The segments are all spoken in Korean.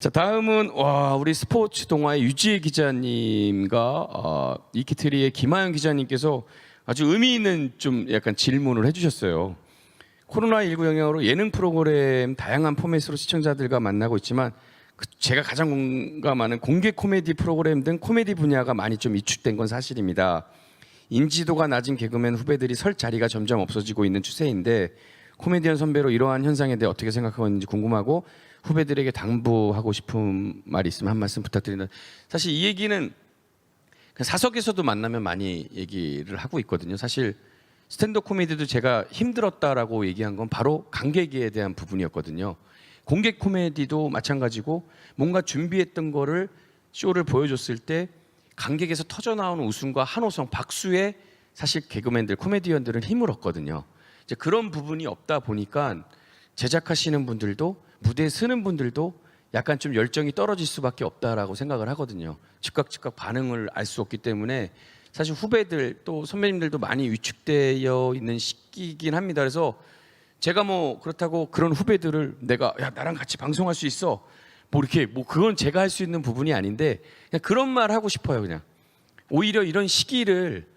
자, 다음은 우리 스포츠 동아의 유지혜 기자님과 이키트리의 김하연 기자님께서 아주 의미 있는 좀 약간 질문을 해주셨어요. 코로나19 영향으로 예능 프로그램 다양한 포맷으로 시청자들과 만나고 있지만 제가 가장 공감하는 공개 코미디 프로그램 등 코미디 분야가 많이 좀 위축된 건 사실입니다. 인지도가 낮은 개그맨 후배들이 설 자리가 점점 없어지고 있는 추세인데 코미디언 선배로 이러한 현상에 대해 어떻게 생각하고 있는지 궁금하고 후배들에게 당부하고 싶은 말이 있으면 한 말씀 부탁드립니다. 사실 이 얘기는 사석에서도 만나면 많이 얘기를 하고 있거든요. 사실 스탠드업 코미디도 제가 힘들었다라고 얘기한 건 바로 관객에 대한 부분이었거든요. 공개 코미디도 마찬가지고 뭔가 준비했던 거를 쇼를 보여줬을 때 관객에서 터져나오는 웃음과 환호성, 박수에 사실 개그맨들, 코미디언들은 힘을 얻거든요. 이제 그런 부분이 없다 보니까 제작하시는 분들도 무대에 서는 분들도 약간 좀 열정이 떨어질 수밖에 없다라고 생각을 하거든요. 즉각 반응을 알 수 없기 때문에 사실 후배들 또 선배님들도 많이 위축되어 있는 시기이긴 합니다. 그래서 제가 뭐 그렇다고 그런 후배들을 내가 야 나랑 같이 방송할 수 있어 뭐 이렇게 뭐 그건 제가 할 수 있는 부분이 아닌데 그냥 그런 말 하고 싶어요. 그냥 오히려 이런 시기를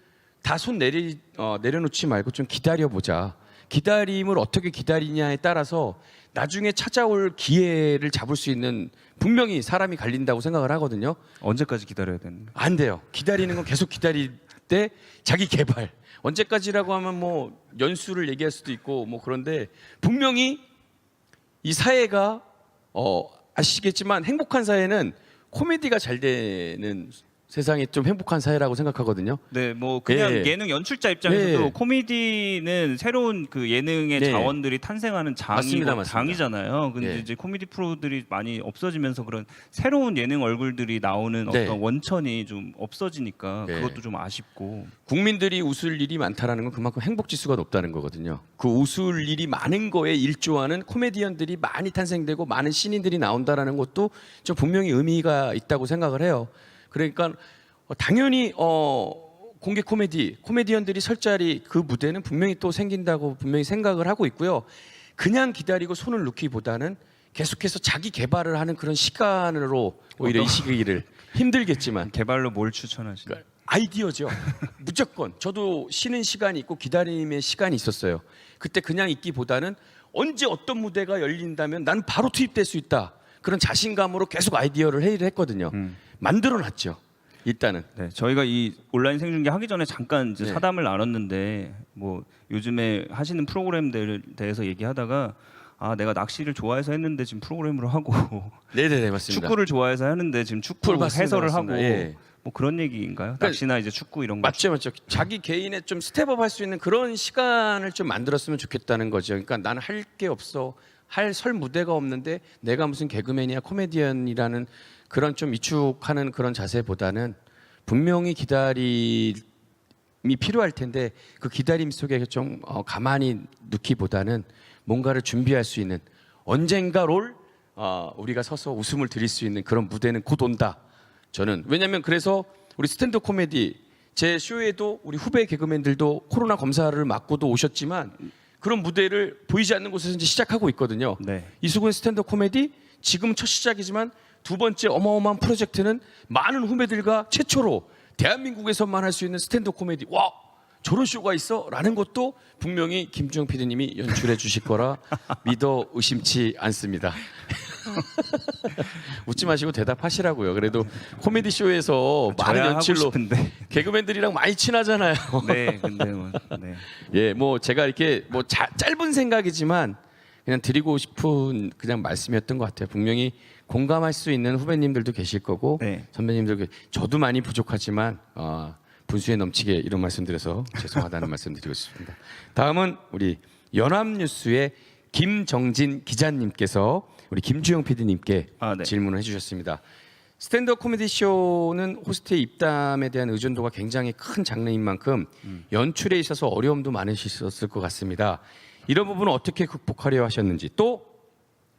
다 손 내려놓지 말고 좀 기다려보자. 기다림을 어떻게 기다리냐에 따라서 나중에 찾아올 기회를 잡을 수 있는 분명히 사람이 갈린다고 생각을 하거든요. 언제까지 기다려야 되는? 안 돼요. 기다리는 건 계속 기다릴 때 자기 개발. 언제까지라고 하면 뭐 연수를 얘기할 수도 있고 뭐 그런데 분명히 이 사회가 아시겠지만 행복한 사회는 코미디가 잘 되는 세상이 좀 행복한 사회라고 생각하거든요. 네, 뭐 그냥 예. 예능 연출자 입장에서도 예. 코미디는 새로운 그 예능의 네. 자원들이 탄생하는 맞습니다. 장이잖아요. 근데 예. 이제 코미디 프로들이 많이 없어지면서 그런 새로운 예능 얼굴들이 나오는 네. 어떤 원천이 좀 없어지니까 네. 그것도 좀 아쉽고. 국민들이 웃을 일이 많다라는 건 그만큼 행복 지수가 높다는 거거든요. 그 웃을 일이 많은 거에 일조하는 코미디언들이 많이 탄생되고 많은 신인들이 나온다라는 것도 좀 분명히 의미가 있다고 생각을 해요. 그러니까 당연히 공개 코미디언들이 설 자리 그 무대는 분명히 또 생긴다고 분명히 생각을 하고 있고요. 그냥 기다리고 손을 놓기보다는 계속해서 자기 개발을 하는 그런 시간으로 오히려 이 시기를 힘들겠지만 개발로 뭘 추천하시나요? 그러니까 아이디어죠. 무조건 저도 쉬는 시간이 있고 기다림의 시간이 있었어요. 그때 그냥 있기보다는 언제 어떤 무대가 열린다면 난 바로 투입될 수 있다. 그런 자신감으로 계속 아이디어를 회의를 했거든요. 만들어놨죠. 일단은. 네, 저희가 이 온라인 생중계 하기 전에 잠깐 이제 네. 사담을 나눴는데 뭐 요즘에 하시는 프로그램들에 대해서 얘기하다가 내가 낚시를 좋아해서 했는데 지금 프로그램으로 하고 네네네 맞습니다. 축구를 좋아해서 하는데 지금 축구 맞습니다, 해설을 맞습니다. 하고 예. 뭐 그런 얘기인가요? 낚시나 이제 축구 이런 거. 맞죠. 자기 개인의 좀 스텝업 할 수 있는 그런 시간을 좀 만들었으면 좋겠다는 거죠. 그러니까 나는 할 게 없어. 할 설 무대가 없는데 내가 무슨 개그맨이야 코미디언이라는 그런 좀 위축하는 그런 자세보다는 분명히 기다림이 필요할 텐데 그 기다림 속에 좀 가만히 넣기보다는 뭔가를 준비할 수 있는 언젠가를 우리가 서서 웃음을 드릴 수 있는 그런 무대는 곧 온다. 저는 왜냐하면 그래서 우리 스탠드업 코미디 제 쇼에도 우리 후배 개그맨들도 코로나 검사를 맞고도 오셨지만 그런 무대를 보이지 않는 곳에서 이제 시작하고 있거든요. 네. 이수근의 스탠드업 코미디 지금 첫 시작이지만 두 번째 어마어마한 프로젝트는 많은 후배들과 최초로 대한민국에서만 할 수 있는 스탠드업 코미디. 와 저런 쇼가 있어? 라는 것도 분명히 김주영 PD님이 연출해 주실 거라 믿어 의심치 않습니다. 웃지 마시고 대답하시라고요. 그래도 코미디 쇼에서 많은 저야 하고 연출로 싶은데. 개그맨들이랑 많이 친하잖아요. 네, 근데 뭐 네. 예, 뭐 제가 이렇게 뭐 짧은 생각이지만 그냥 드리고 싶은 그냥 말씀이었던 것 같아요. 분명히 공감할 수 있는 후배님들도 계실 거고 네. 선배님들 저도 많이 부족하지만 분수에 넘치게 이런 말씀드려서 죄송하다는 말씀드리고 싶습니다. 다음은 우리 연합뉴스의 김정진 기자님께서 우리 김주영 PD님께 네. 질문을 해주셨습니다. 스탠드업 코미디 쇼는 호스트의 입담에 대한 의존도가 굉장히 큰 장르인 만큼 연출에 있어서 어려움도 많으셨을 것 같습니다. 이런 부분은 어떻게 극복하려 하셨는지 또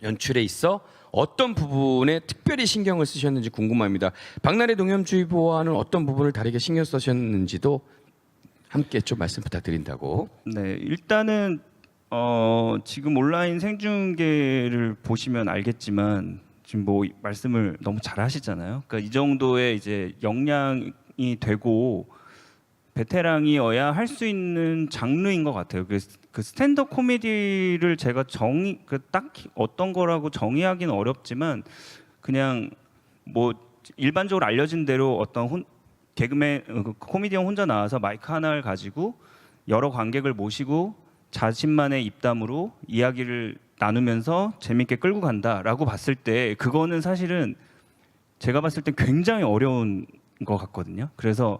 연출에 있어 어떤 부분에 특별히 신경을 쓰셨는지 궁금합니다. 박나래 농염주의보와는 어떤 부분을 다르게 신경 쓰셨는지도 함께 좀 말씀 부탁드린다고. 네, 일단은 지금 온라인 생중계를 보시면 알겠지만 지금 뭐 말씀을 너무 잘 하시잖아요. 그러니까 이 정도의 이제 역량이 되고 베테랑이어야 할 수 있는 장르인 것 같아요. 그 스탠드업 코미디를 제가 딱히 어떤 거라고 정의하기는 어렵지만 그냥 뭐 일반적으로 알려진 대로 어떤 개그맨 코미디언 혼자 나와서 마이크 하나를 가지고 여러 관객을 모시고 자신만의 입담으로 이야기를 나누면서 재밌게 끌고 간다라고 봤을 때 그거는 사실은 제가 봤을 때 굉장히 어려운 것 같거든요. 그래서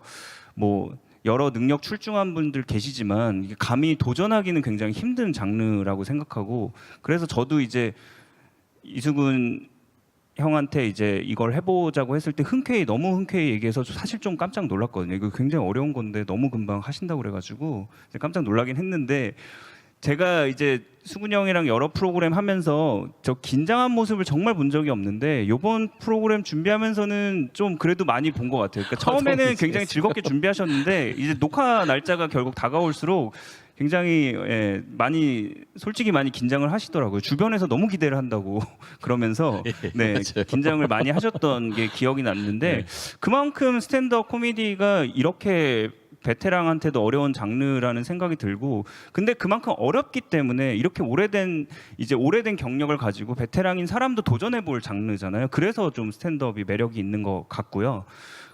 뭐 여러 능력 출중한 분들 계시지만 이게 감히 도전하기는 굉장히 힘든 장르라고 생각하고 그래서 저도 이제 이수근 형한테 이제 이걸 해보자고 했을 때 너무 흔쾌히 얘기해서 사실 좀 깜짝 놀랐거든요. 이거 굉장히 어려운 건데 너무 금방 하신다고 그래가지고 깜짝 놀라긴 했는데 제가 이제 수근이 형이랑 여러 프로그램 하면서 저 긴장한 모습을 정말 본 적이 없는데 이번 프로그램 준비하면서는 좀 그래도 많이 본 것 같아요. 그러니까 처음에는 굉장히 즐겁게 준비하셨는데 이제 녹화 날짜가 결국 다가올수록 굉장히 솔직히 많이 긴장을 하시더라고요. 주변에서 너무 기대를 한다고 그러면서 네, 긴장을 많이 하셨던 게 기억이 났는데 그만큼 스탠드업 코미디가 이렇게 베테랑한테도 어려운 장르라는 생각이 들고 근데 그만큼 어렵기 때문에 이렇게 오래된 경력을 가지고 베테랑인 사람도 도전해 볼 장르잖아요. 그래서 좀 스탠드업이 매력이 있는 것 같고요.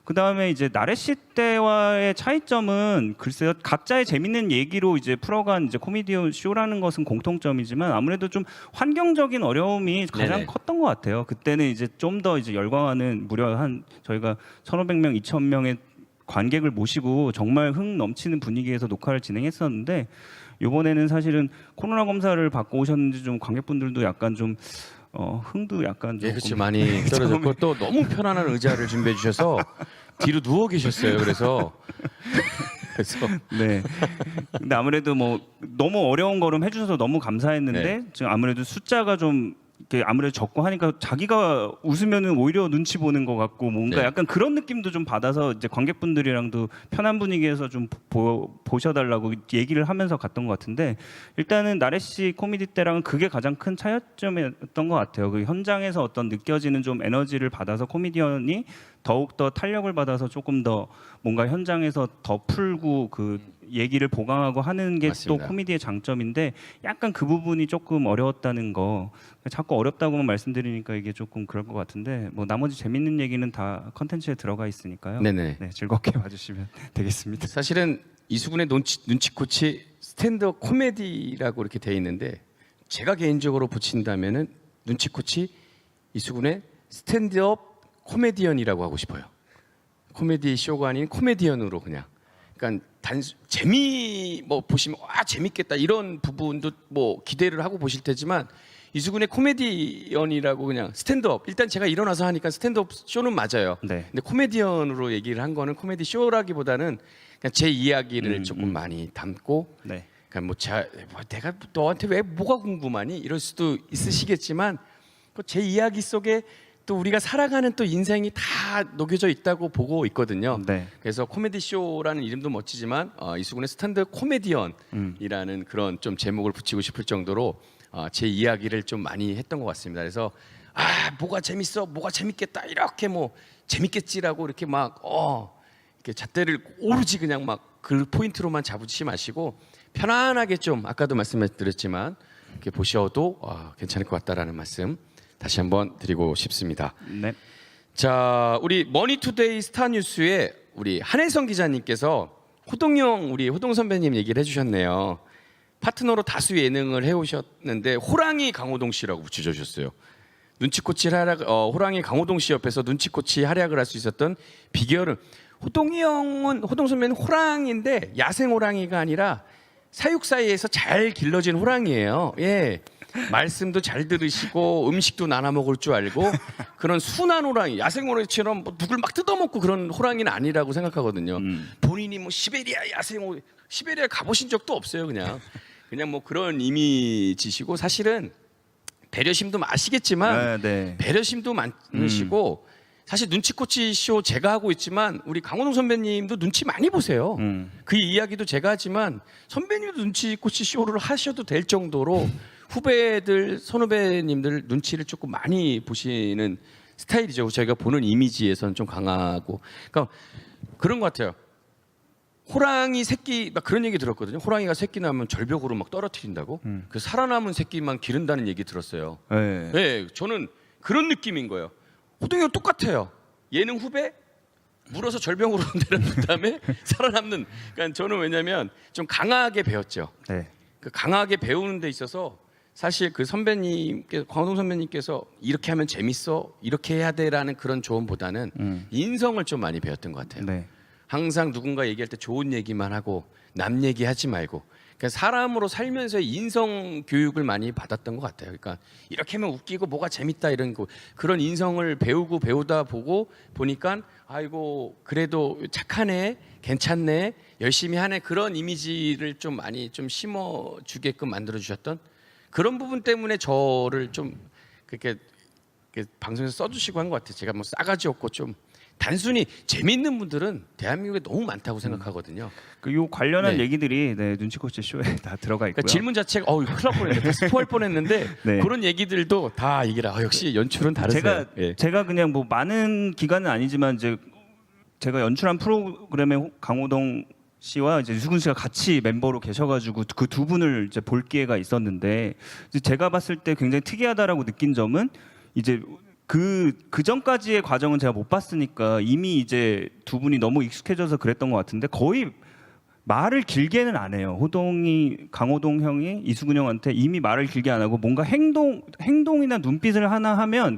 그 다음에 이제 나래씨 때와의 차이점은 글쎄요 각자의 재밌는 얘기로 이제 풀어간 이제 코미디언 쇼라는 것은 공통점이지만 아무래도 좀 환경적인 어려움이 가장 네네. 컸던 것 같아요. 그때는 이제 좀 더 이제 열광하는 무려 한 저희가 1,500명, 2,000명의 관객을 모시고 정말 흥 넘치는 분위기에서 녹화를 진행했었는데 이번에는 사실은 코로나 검사를 받고 오셨는지 좀 관객분들도 약간 좀 흥도 약간 좀 그렇죠. 많이 떨어졌고 또 너무 편안한 의자를 준비해 주셔서 뒤로 누워 계셨어요. 그래서 네. 근데 아무래도 뭐 너무 어려운 거름 해주셔서 너무 감사했는데 지금 아무래도 숫자가 좀 이렇게 아무래도 적고 하니까 자기가 웃으면은 오히려 눈치 보는 것 같고 뭔가 네. 약간 그런 느낌도 좀 받아서 이제 관객분들이랑도 편한 분위기에서 좀 보셔달라고 얘기를 하면서 갔던 것 같은데 일단은 나래씨 코미디 때랑은 그게 가장 큰 차이점이었던 것 같아요. 그 현장에서 어떤 느껴지는 좀 에너지를 받아서 코미디언이 더욱 더 탄력을 받아서 조금 더 뭔가 현장에서 더 풀고 그 얘기를 보강하고 하는 게 또 맞습니다. 코미디의 장점인데 약간 그 부분이 조금 어려웠다는 거 자꾸 어렵다고만 말씀드리니까 이게 조금 그럴 것 같은데 뭐 나머지 재밌는 얘기는 다 컨텐츠에 들어가 있으니까요. 네네. 네, 즐겁게 봐주시면 되겠습니다. 사실은 이수근의 눈치코치 스탠드업 코미디라고 이렇게 돼 있는데 제가 개인적으로 붙인다면은 눈치코치 이수근의 스탠드업 코미디언이라고 하고 싶어요. 코미디 쇼가 아닌 코미디언으로 그냥. 그러니까 재미 뭐 보시면 와 재밌겠다 이런 부분도 뭐 기대를 하고 보실 테지만 이수근의 코미디언이라고 그냥 스탠드업 일단 제가 일어나서 하니까 스탠드업 쇼는 맞아요. 네. 근데 코미디언으로 얘기를 한 거는 코미디 쇼라기보다는 그냥 제 이야기를 조금 많이 담고 네. 그러니까 내가 너한테 왜 뭐가 궁금하니 이럴 수도 있으시겠지만 그 제 이야기 속에 또 우리가 살아가는 또 인생이 다 녹여져 있다고 보고 있거든요. 네. 그래서 코미디 쇼라는 이름도 멋지지만 이수근의 스탠드 코미디언이라는 그런 좀 제목을 붙이고 싶을 정도로 제 이야기를 좀 많이 했던 것 같습니다. 그래서 뭐가 재밌어, 뭐가 재밌겠다 이렇게 뭐 재밌겠지라고 이렇게 막 이렇게 잣대를 오로지 그냥 막 그 포인트로만 잡으시지 마시고 편안하게 좀 아까도 말씀드렸지만 이렇게 보셔도 괜찮을 것 같다라는 말씀 다시 한번 드리고 싶습니다. 네. 자, 우리 머니투데이 스타뉴스에 우리 한혜성 기자님께서 우리 호동 선배님 얘기를 해주셨네요. 파트너로 다수 예능을 해오셨는데 호랑이 강호동 씨라고 붙여주셨어요. 호랑이 강호동 씨 옆에서 눈치코치 활약을 할 수 있었던 비결은 호동 선배는 호랑이인데 야생 호랑이가 아니라 사육사이에서 잘 길러진 호랑이에요. 예. 말씀도 잘 들으시고 음식도 나눠 먹을 줄 알고 그런 순한 호랑이, 야생 호랑이처럼 뭐 누굴 막 뜯어먹고 그런 호랑이는 아니라고 생각하거든요. 본인이 뭐 시베리아 가보신 적도 없어요. 그냥 뭐 그런 이미지시고 사실은 배려심도 아시겠지만 배려심도 많으시고 사실 눈치코치 쇼 제가 하고 있지만 우리 강호동 선배님도 눈치 많이 보세요. 그 이야기도 제가 하지만 선배님도 눈치코치 쇼를 하셔도 될 정도로 후배들 선후배님들 눈치를 조금 많이 보시는 스타일이죠. 저희가 보는 이미지에서는 좀 강하고, 그러니까 그런 것 같아요. 호랑이 새끼 막 그런 얘기 들었거든요. 호랑이가 새끼 낳으면 절벽으로 막 떨어뜨린다고. 그 살아남은 새끼만 기른다는 얘기 들었어요. 네. 네, 저는 그런 느낌인 거예요. 호동이가 똑같아요. 예능 후배 물어서 절벽으로 내려놓은 다음에 살아남는. 그러니까 저는 왜냐하면 좀 강하게 배웠죠. 네. 그 강하게 배우는 데 있어서 사실 그 선배님께서 광동 선배님께서 이렇게 하면 재밌어, 이렇게 해야 돼라는 그런 조언보다는 인성을 좀 많이 배웠던 것 같아요. 네. 항상 누군가 얘기할 때 좋은 얘기만 하고 남 얘기하지 말고, 그러니까 사람으로 살면서 인성 교육을 많이 받았던 것 같아요. 그러니까 이렇게 하면 웃기고 뭐가 재밌다 이런 거, 그런 인성을 배우고 배우다 보고 보니까 아이고 그래도 착하네, 괜찮네, 열심히 하네, 그런 이미지를 좀 많이 좀 심어주게끔 만들어 주셨던 그런 부분 때문에 저를 좀 그렇게 방송에서 써주시고 한 것 같아요. 제가 뭐 싸가지 없고 좀 단순히 재미있는 분들은 대한민국에 너무 많다고 생각하거든요. 요 관련한 네. 얘기들이 네, 눈치코치 쇼에 다 들어가 있고요. 그러니까 질문 자체가 큰일 날 뻔했는데 스포할 뻔했는데 네. 그런 얘기들도 다 얘기를 역시 연출은 다르세요. 제가 그냥 뭐 많은 기간은 아니지만 이제 제가 연출한 프로그램에 강호동 씨와 이제 유수근 씨가 같이 멤버로 계셔가지고 그 두 분을 이제 볼 기회가 있었는데 이제 제가 봤을 때 굉장히 특이하다라고 느낀 점은 이제 그 전까지의 과정은 제가 못 봤으니까 이미 이제 두 분이 너무 익숙해져서 그랬던 것 같은데 거의 말을 길게는 안 해요. 강호동 형이 이수근 형한테 이미 말을 길게 안 하고 뭔가 행동이나 눈빛을 하나 하면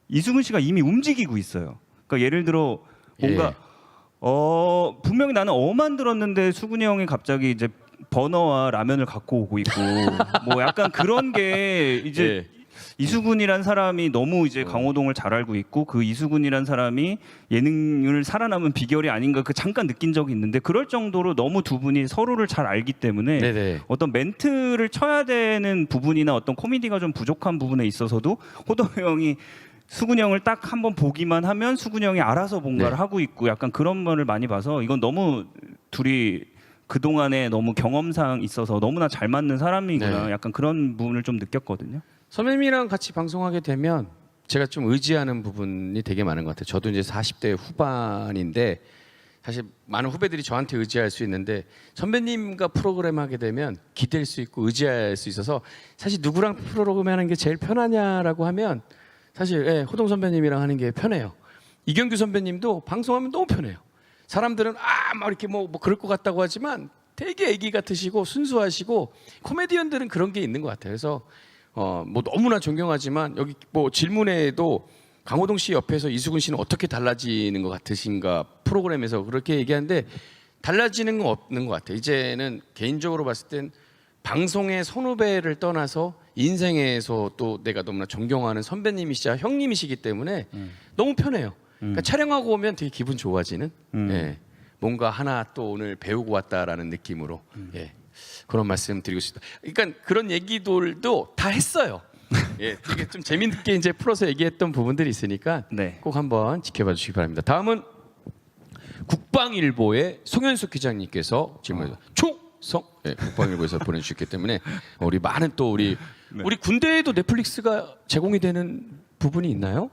이수근 씨가 이미 움직이고 있어요. 그러니까 예를 들어 뭔가 분명히 나는 어만 들었는데 수근이 형이 갑자기 이제 버너와 라면을 갖고 오고 있고 뭐 약간 그런 게 이제 이수근이란 사람이 너무 이제 강호동을 잘 알고 있고 그 이수근이란 사람이 예능을 살아남은 비결이 아닌가 그 잠깐 느낀 적이 있는데 그럴 정도로 너무 두 분이 서로를 잘 알기 때문에 네네. 어떤 멘트를 쳐야 되는 부분이나 어떤 코미디가 좀 부족한 부분에 있어서도 호동 형이 수근이 형을 딱 한번 보기만 하면 수근이 형이 알아서 뭔가를 네. 하고 있고 약간 그런 거를 많이 봐서 이건 너무 둘이 그동안에 너무 경험상 있어서 너무나 잘 맞는 사람이구나 네. 약간 그런 부분을 좀 느꼈거든요. 선배님이랑 같이 방송하게 되면 제가 좀 의지하는 부분이 되게 많은 것 같아요. 저도 이제 40대 후반인데 사실 많은 후배들이 저한테 의지할 수 있는데 선배님과 프로그램 하게 되면 기댈 수 있고 의지할 수 있어서 사실 누구랑 프로그램 하는 게 제일 편하냐라고 하면 사실 호동 선배님이랑 하는 게 편해요. 이경규 선배님도 방송하면 너무 편해요. 사람들은 막 이렇게 뭐 그럴 것 같다고 하지만 되게 애기 같으시고 순수하시고 코미디언들은 그런 게 있는 것 같아요. 그래서 뭐 너무나 존경하지만 여기 뭐 질문에도 강호동 씨 옆에서 이수근 씨는 어떻게 달라지는 것 같으신가 프로그램에서 그렇게 얘기하는데 달라지는 건 없는 것 같아요. 이제는 개인적으로 봤을 땐 방송의 선후배를 떠나서 인생에서 또 내가 너무나 존경하는 선배님이시자 형님이시기 때문에 너무 편해요. 그러니까 촬영하고 오면 되게 기분 좋아지는 뭔가 하나 또 오늘 배우고 왔다라는 느낌으로 그런 말씀 드리고 싶다. 그러니까 그런 얘기들도 다 했어요. 되게 좀 재밌게 이제 풀어서 얘기했던 부분들이 있으니까 네. 꼭 한번 지켜봐 주시기 바랍니다. 다음은 국방일보의 송현숙 기자님께서 질문을 충성 국방일보에서 보내주셨기 때문에 우리 많은 또 우리 군대에도 넷플릭스가 제공이 되는 부분이 있나요?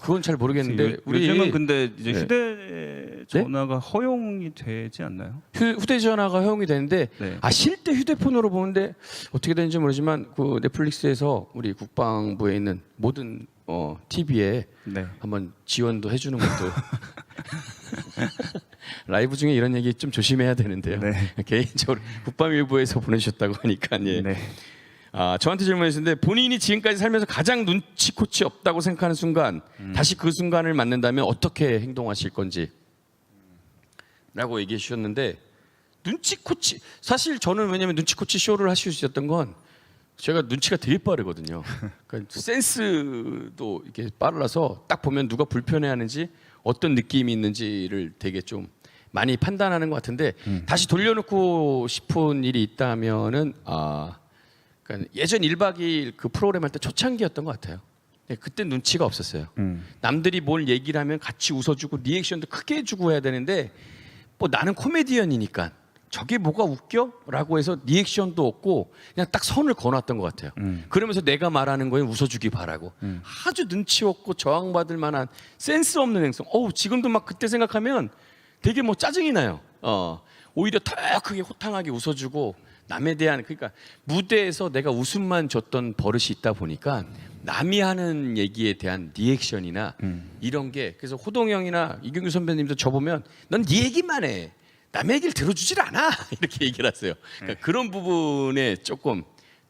그건 잘 모르겠는데 요즘은 근데 이제 네. 휴대전화가 허용이 되지 않나요? 휴대전화가 허용이 되는데 네. 쉴 때 휴대폰으로 보는데 어떻게 되는지 모르지만 그 넷플릭스에서 우리 국방부에 있는 모든 TV에 네. 한번 지원도 해주는 것도 라이브 중에 이런 얘기 좀 조심해야 되는데요. 네. 개인적으로 국방일보에서 보내주셨다고 하니까 네. 저한테 질문했는데 본인이 지금까지 살면서 가장 눈치코치 없다고 생각하는 순간 다시 그 순간을 만난다면 어떻게 행동하실 건지 라고 얘기해 주셨는데 눈치코치 사실 저는 왜냐면 눈치코치 쇼를 하실 수 있었던 건 제가 눈치가 되게 빠르거든요. 그러니까 센스도 이렇게 빨라서 딱 보면 누가 불편해하는지 어떤 느낌이 있는지를 되게 좀 많이 판단하는 것 같은데 다시 돌려놓고 싶은 일이 있다면은 그러니까 예전 1박 2일 그 프로그램 할 때 초창기였던 것 같아요. 그때 눈치가 없었어요. 남들이 뭘 얘기를 하면 같이 웃어주고 리액션도 크게 해주고 해야 되는데 뭐 나는 코미디언이니까 저게 뭐가 웃겨? 라고 해서 리액션도 없고 그냥 딱 선을 그어놨던 것 같아요. 그러면서 내가 말하는 거에 웃어주기 바라고 아주 눈치 없고 저항받을 만한 센스 없는 행동. 지금도 막 그때 생각하면 되게 뭐 짜증이 나요. 오히려 더 크게 호탕하게 웃어주고 남에 대한, 그러니까 무대에서 내가 웃음만 줬던 버릇이 있다 보니까 남이 하는 얘기에 대한 리액션이나 이런 게, 그래서 호동 형이나 이경규 선배님도 저 보면 넌 네 얘기만 해, 남의 얘기를 들어주질 않아 이렇게 얘기를 하세요. 그러니까 그런 부분에 조금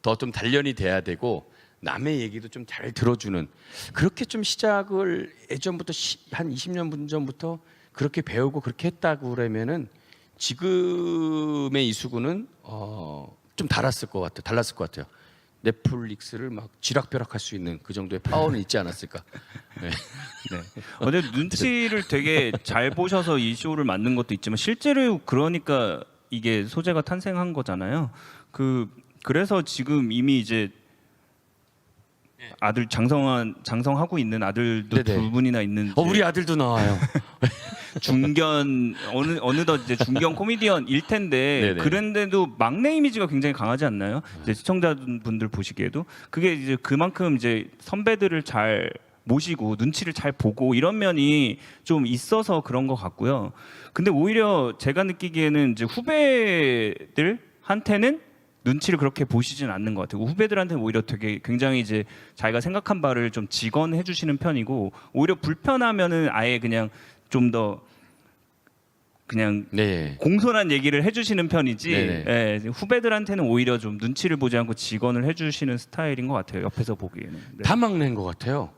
더 좀 단련이 돼야 되고 남의 얘기도 좀 잘 들어주는, 그렇게 좀 시작을 예전부터 한 20년 전부터 그렇게 배우고 그렇게 했다고 그러면은 지금의 이수근은 좀 달랐을 것 같아요. 넷플릭스를 막 쥐락펴락할 수 있는 그 정도의 파워는 있지 않았을까. 네. 네. 근데 눈치를 되게 잘 보셔서 이 쇼를 만든 것도 있지만 실제로 그러니까 이게 소재가 탄생한 거잖아요. 그래서 지금 이미 이제 아들 장성하고 있는 아들도 네네. 두 분이나 있는 우리 아들도 나와요. 중견 어느덧 이제 중견 코미디언일 텐데 네네. 그런데도 막내 이미지가 굉장히 강하지 않나요? 이제 시청자분들 보시기에도 그게 이제 그만큼 이제 선배들을 잘 모시고 눈치를 잘 보고 이런 면이 좀 있어서 그런 것 같고요. 근데 오히려 제가 느끼기에는 이제 후배들한테는 눈치를 그렇게 보시진 않는 것 같아요. 후배들한테는 오히려 되게 굉장히 이제 자기가 생각한 바를 좀 직언해 주시는 편이고, 오히려 불편하면은 아예 그냥 좀 더 그냥 네. 공손한 얘기를 해주시는 편이지, 네네. 예, 후배들한테는 오히려 좀 눈치를 보지 않고 직언을 해주시는 스타일인 것 같아요. 옆에서 보기에는. 네. 다 막내인 것 같아요.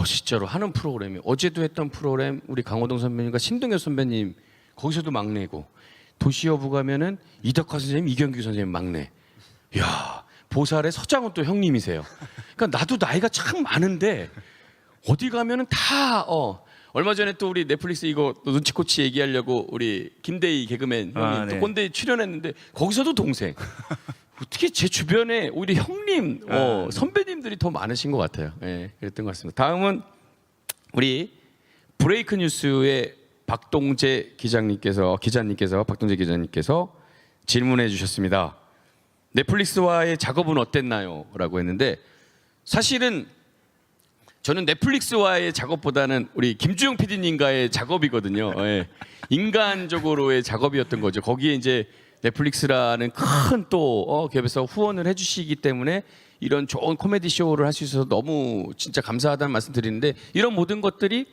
진짜로 하는 프로그램이, 어제도 했던 프로그램 우리 강호동 선배님과 신동엽 선배님 거기서도 막내고, 도시여부 가면은 이덕화 선생님, 이경규 선생님 막내. 야, 보살의 서장훈 또 형님이세요. 그러니까 나도 나이가 참 많은데 어디 가면은 다 얼마 전에 또 우리 넷플릭스 이거 눈치코치 얘기하려고 우리 김대희 개그맨 형님 또 네. 꼰대 출연했는데 거기서도 동생. 어떻게 제 주변에 오히려 형님, 선배님들이 더 많으신 것 같아요. 예, 그랬던 것 같습니다. 다음은 우리 브레이크 뉴스의 박동재 기자님께서 질문해 주셨습니다. 넷플릭스와의 작업은 어땠나요? 라고 했는데, 사실은 저는 넷플릭스와의 작업보다는 우리 김주영 PD님과의 작업이거든요. 예. 인간적으로의 작업이었던 거죠. 거기에 이제 넷플릭스라는 큰 또 기업에서 후원을 해주시기 때문에 이런 좋은 코미디 쇼를 할 수 있어서 너무 진짜 감사하다는 말씀 드리는데, 이런 모든 것들이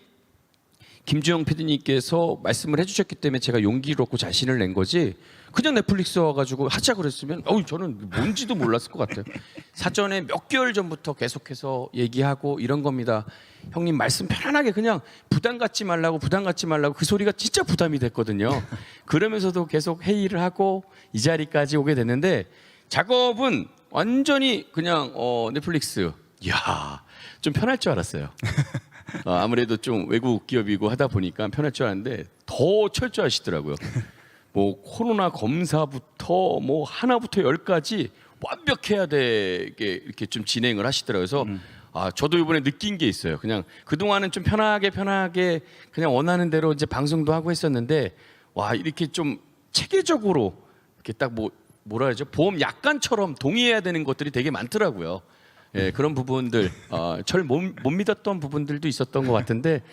김주영 PD님께서 말씀을 해주셨기 때문에 제가 용기를 얻고 자신을 낸 거지, 그냥 넷플릭스 와가지고 하자 그랬으면 저는 뭔지도 몰랐을 것 같아요. 사전에 몇 개월 전부터 계속해서 얘기하고 이런 겁니다. 형님 말씀 편안하게, 그냥 부담 갖지 말라고 그 소리가 진짜 부담이 됐거든요. 그러면서도 계속 회의를 하고 이 자리까지 오게 됐는데, 작업은 완전히 그냥 넷플릭스, 이야, 좀 편할 줄 알았어요. 아무래도 좀 외국 기업이고 하다 보니까 편할 줄 알았는데 더 철저하시더라고요. 뭐 코로나 검사부터 뭐 하나부터 열까지 완벽해야 되게 이렇게 좀 진행을 하시더라고요. 그래서 저도 이번에 느낀 게 있어요. 그냥 그동안은 좀 편하게 그냥 원하는 대로 이제 방송도 하고 했었는데, 와, 이렇게 좀 체계적으로 이렇게 딱 뭐라 그러죠? 보험 약관처럼 동의해야 되는 것들이 되게 많더라고요. 예, 그런 부분들, 절 못 믿었던 부분들도 있었던 것 같은데,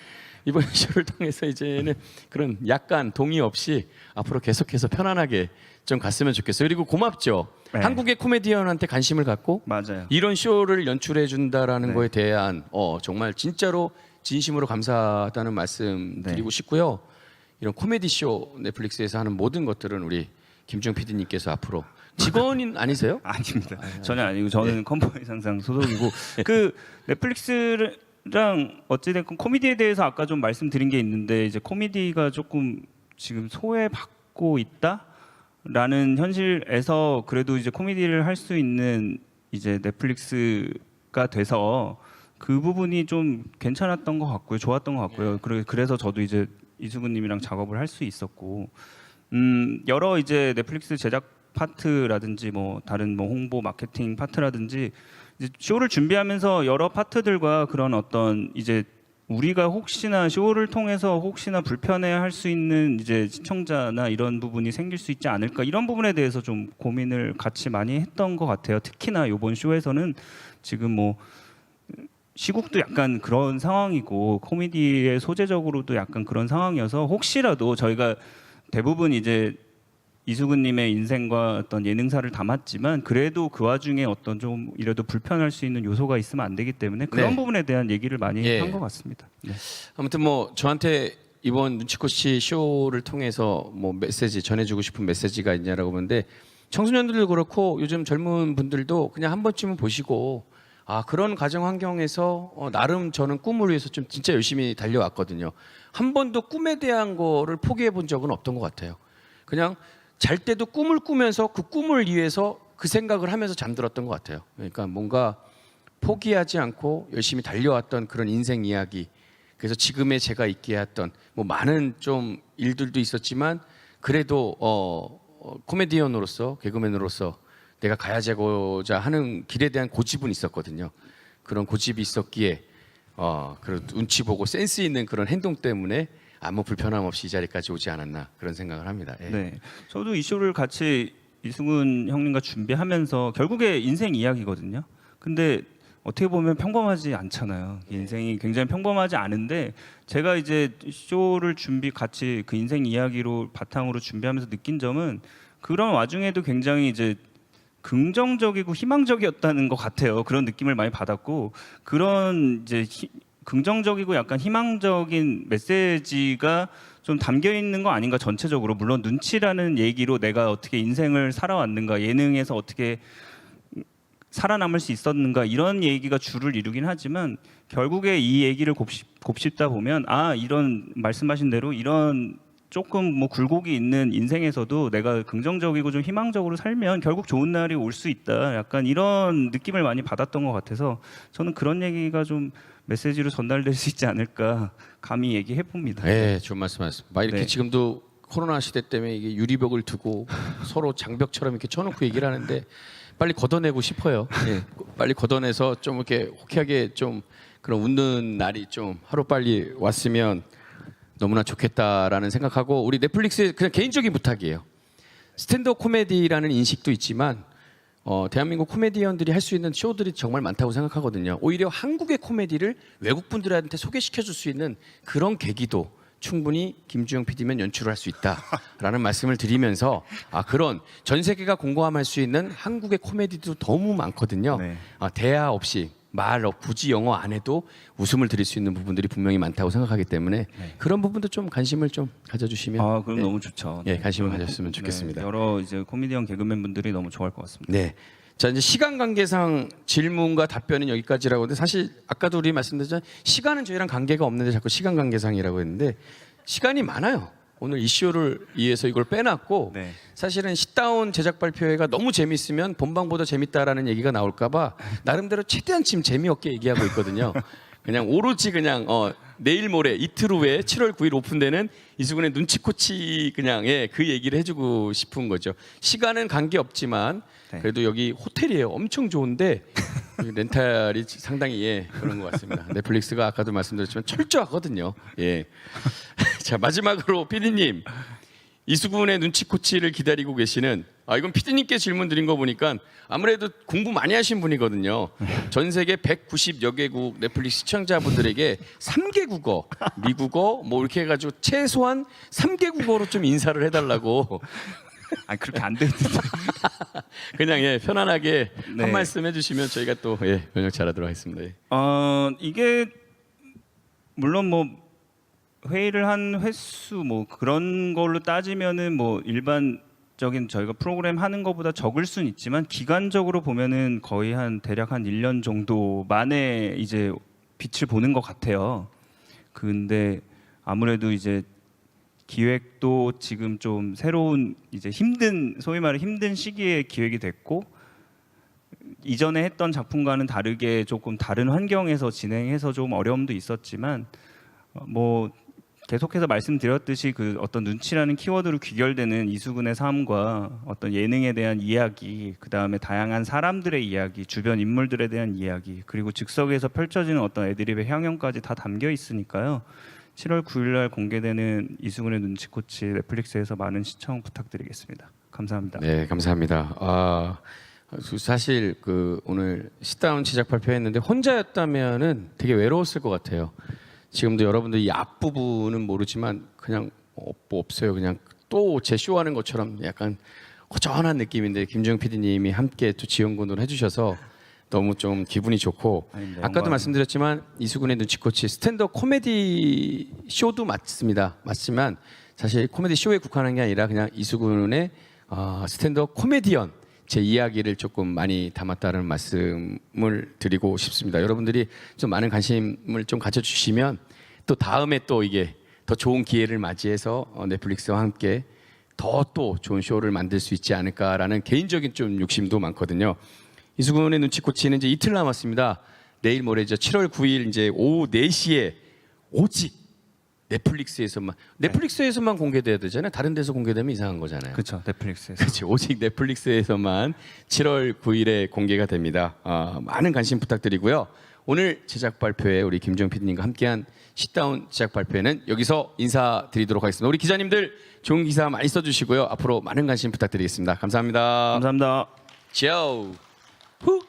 이번 쇼를 통해서 이제는 그런 약간 동의 없이 앞으로 계속해서 편안하게 좀 갔으면 좋겠어요. 그리고 고맙죠. 네. 한국의 코미디언한테 관심을 갖고 맞아요. 이런 쇼를 연출해 준다라는 네. 거에 대한 정말 진짜로 진심으로 감사하다는 말씀 드리고 싶고요. 이런 코미디 쇼 넷플릭스에서 하는 모든 것들은 우리 김주영 PD님께서 앞으로, 직원인 아니세요? 아닙니다. 전혀 아니고 저는 컴퍼니 상상 소속이고 그 넷플릭스랑 어찌됐건 코미디에 대해서 아까 좀 말씀드린 게 있는데, 이제 코미디가 조금 지금 소외받고 있다라는 현실에서 그래도 이제 코미디를 할 수 있는 이제 넷플릭스가 돼서 그 부분이 좀 괜찮았던 것 같고요, 좋았던 것 같고요. 그래서 저도 이제 이수근님이랑 작업을 할 수 있었고, 여러 이제 넷플릭스 제작 파트라든지 뭐 다른 뭐 홍보 마케팅 파트라든지 이제 쇼를 준비하면서 여러 파트들과 그런 어떤 이제 우리가 혹시나 쇼를 통해서 혹시나 불편해할 수 있는 이제 시청자나 이런 부분이 생길 수 있지 않을까, 이런 부분에 대해서 좀 고민을 같이 많이 했던 것 같아요. 특히나 이번 쇼에서는 지금 뭐 시국도 약간 그런 상황이고 코미디의 소재적으로도 약간 그런 상황이어서 혹시라도 저희가 대부분 이제 이수근님의 인생과 어떤 예능사를 담았지만 그래도 그 와중에 어떤 좀 이래도 불편할 수 있는 요소가 있으면 안 되기 때문에 그런 네. 부분에 대한 얘기를 많이 예. 한 것 같습니다. 네. 아무튼 뭐 저한테 이번 눈치코치 쇼를 통해서 뭐 메시지 전해주고 싶은 메시지가 있냐라고 보는데 청소년들도 그렇고 요즘 젊은 분들도 그냥 한 번쯤은 보시고 아 그런 가정 환경에서 나름 저는 꿈을 위해서 좀 진짜 열심히 달려왔거든요. 한 번도 꿈에 대한 거를 포기해 본 적은 없던 것 같아요. 그냥 잘 때도 꿈을 꾸면서 그 꿈을 위해서 그 생각을 하면서 잠들었던 것 같아요. 그러니까 뭔가 포기하지 않고 열심히 달려왔던 그런 인생 이야기. 그래서 지금의 제가 있게 했던 뭐 많은 좀 일들도 있었지만 그래도 코미디언으로서 개그맨으로서 내가 가야되고자 하는 길에 대한 고집은 있었거든요. 그런 고집이 있었기에 그런 눈치 보고 센스 있는 그런 행동 때문에 아무 불편함 없이 이 자리까지 오지 않았나 그런 생각을 합니다. 예. 네, 저도 이 쇼를 같이 이승훈 형님과 준비하면서 결국에 인생 이야기거든요. 근데 어떻게 보면 평범하지 않잖아요. 인생이 굉장히 평범하지 않은데 제가 이제 쇼를 같이 그 인생 이야기로 바탕으로 준비하면서 느낀 점은 그런 와중에도 굉장히 이제 긍정적이고 희망적이었다는 것 같아요. 그런 느낌을 많이 받았고 그런 이제 긍정적이고 약간 희망적인 메시지가 좀 담겨 있는 거 아닌가 전체적으로. 물론 눈치라는 얘기로 내가 어떻게 인생을 살아왔는가, 예능에서 어떻게 살아남을 수 있었는가 이런 얘기가 주를 이루긴 하지만 결국에 이 얘기를 곱씹다 보면 아 이런 말씀하신 대로 이런 조금 뭐 굴곡이 있는 인생에서도 내가 긍정적이고 좀 희망적으로 살면 결국 좋은 날이 올 수 있다. 약간 이런 느낌을 많이 받았던 것 같아서 저는 그런 얘기가 좀 메시지로 전달될 수 있지 않을까 감히 얘기해 봅니다. 네, 좋은 말씀하셨습니다. 막 이렇게 네. 지금도 코로나 시대 때문에 이게 유리벽을 두고 서로 장벽처럼 이렇게 쳐놓고 얘기를 하는데 빨리 걷어내고 싶어요. 예, 빨리 걷어내서 좀 이렇게 호쾌하게 좀 그런 웃는 날이 좀 하루 빨리 왔으면 너무나 좋겠다라는 생각하고 우리 넷플릭스의 그냥 개인적인 부탁이에요. 스탠드업 코미디라는 인식도 있지만 대한민국 코미디언들이 할 수 있는 쇼들이 정말 많다고 생각하거든요. 오히려 한국의 코미디를 외국 분들한테 소개시켜줄 수 있는 그런 계기도 충분히 김주영 PD면 연출할 수 있다라는 말씀을 드리면서 그런 전 세계가 공감할 수 있는 한국의 코미디도 너무 많거든요. 네. 대화 없이 굳이 영어 안 해도 웃음을 드릴 수 있는 부분들이 분명히 많다고 생각하기 때문에 그런 부분도 좀 관심을 좀 가져주시면 그럼 너무 좋죠. 예, 관심을 가졌으면 좋겠습니다. 여러 이제 코미디언 개그맨 분들이 너무 좋아할 것 같습니다. 네. 자 이제 시간 관계상 질문과 답변은 여기까지라고 하는데 사실 아까도 우리 말씀드렸지만 시간은 저희랑 관계가 없는데 자꾸 시간 관계상이라고 했는데 시간이 많아요. 오늘 이슈를 위해서 이걸 빼놨고 네. 사실은 sit-down 제작 발표회가 너무 재밌으면 본방보다 재밌다라는 얘기가 나올까봐 나름대로 최대한 지금 재미없게 얘기하고 있거든요. 그냥 오로지 그냥 내일 모레 이틀 후에 7월 9일 오픈되는 이수근의 눈치코치 그냥 그 얘기를 해주고 싶은 거죠. 시간은 관계 없지만 네. 그래도 여기 호텔이에요. 엄청 좋은데 렌탈이 상당히 그런 것 같습니다. 넷플릭스가 아까도 말씀드렸지만 철저하거든요. 예. 자 마지막으로 PD님 이수근의 눈치코치를 기다리고 계시는 이건 PD님께 질문 드린 거 보니까 아무래도 공부 많이 하신 분이거든요. 전 세계 190여 개국 넷플릭스 시청자분들에게 3개 국어, 미국어 뭐 이렇게 해가지고 최소한 3개 국어로 좀 인사를 해달라고. 그렇게 안 되는데. 그냥 편안하게 네. 한 말씀 해주시면 저희가 또 번역 잘하도록 하겠습니다. 이게 물론 뭐 회의를 한 횟수 뭐 그런 걸로 따지면은 뭐 일반적인 저희가 프로그램 하는 것보다 적을 수는 있지만 기간적으로 보면은 거의 대략 한 1년 정도 만에 이제 빛을 보는 것 같아요. 근데 아무래도 이제 기획도 지금 좀 새로운 이제 소위 말해 힘든 시기에 기획이 됐고 이전에 했던 작품과는 다르게 조금 다른 환경에서 진행해서 좀 어려움도 있었지만 뭐 계속해서 말씀드렸듯이 그 어떤 눈치라는 키워드로 귀결되는 이수근의 삶과 어떤 예능에 대한 이야기, 그 다음에 다양한 사람들의 이야기, 주변 인물들에 대한 이야기, 그리고 즉석에서 펼쳐지는 어떤 애드립의 향연까지 다 담겨 있으니까요. 7월 9일날 공개되는 이수근의 눈치코치 넷플릭스에서 많은 시청 부탁드리겠습니다. 감사합니다. 네, 감사합니다. 사실 그 오늘 sit-down 제작 발표했는데 혼자였다면은 되게 외로웠을 것 같아요. 지금도 여러분들 이 앞부분은 모르지만 그냥 뭐 없어요. 그냥 또 제 쇼하는 것처럼 약간 허전한 느낌인데 김정은 PD님이 함께 또 지원군을 해주셔서 너무 좀 기분이 좋고 아닙니다. 아까도 영광입니다. 말씀드렸지만 이수근의 눈치코치 스탠드업 코미디 쇼도 맞습니다. 맞지만 사실 코미디 쇼에 국한한 게 아니라 그냥 이수근의 스탠드업 코미디언 제 이야기를 조금 많이 담았다는 말씀을 드리고 싶습니다. 여러분들이 좀 많은 관심을 좀 가져주시면 또 다음에 또 이게 더 좋은 기회를 맞이해서 넷플릭스와 함께 더 또 좋은 쇼를 만들 수 있지 않을까라는 개인적인 좀 욕심도 많거든요. 이수근의 눈치코치는 이제 이틀 남았습니다. 내일 모레죠. 7월 9일 이제 오후 4시에 오직 넷플릭스에서만 공개돼야 되잖아요. 다른 데서 공개되면 이상한 거잖아요. 그렇죠. 넷플릭스에서. 그렇지. 오직 넷플릭스에서만 7월 9일에 공개가 됩니다. 많은 관심 부탁드리고요. 오늘 제작 발표에 우리 김정 PD님과 함께한 sit-down 제작 발표회는 여기서 인사드리도록 하겠습니다. 우리 기자님들 좋은 기사 많이 써주시고요. 앞으로 많은 관심 부탁드리겠습니다. 감사합니다. 감사합니다. 조. 후.